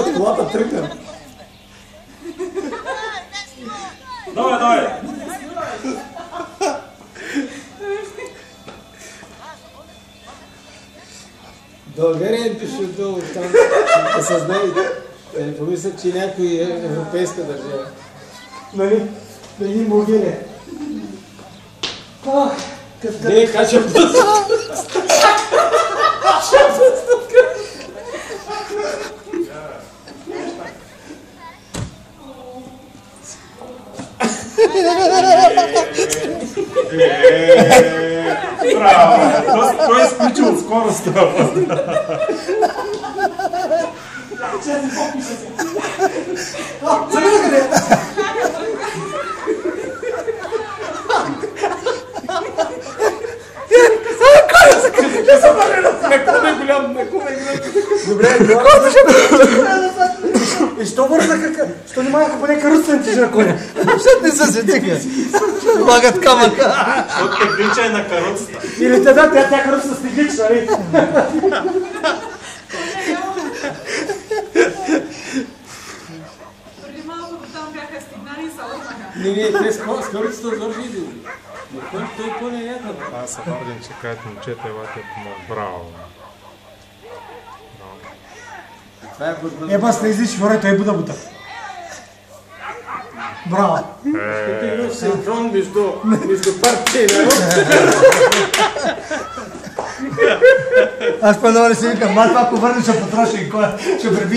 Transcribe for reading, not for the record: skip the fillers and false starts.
от колата тръгна. Давай, давай! България пише долу там, да се знае, да не помислят, че някой е европейска държава. Нали? Да ги могиле. Не, кача път. Браво! Той е изключил скоростта. Добре, и що върза кака? Що не малко поне каруцен тежи на коня? Защото не се сетиха. Слагат камъка. От теглича е на каруцата. Или те да, тя каруца с теглич, нали? Преди малко до там бяха стигнали и се лъгнаха. Не, те скорицата върши и той по-не ядна. Аз съм орден, че кажат момчета, елате по браво. Това е бързо. Еба сте изличи, върай, той буда бута. Браво! Като имаш синхрон между партия и народ. Аз по-ново ли си викам, ма това повърне, ще потроши и коя, ще преби.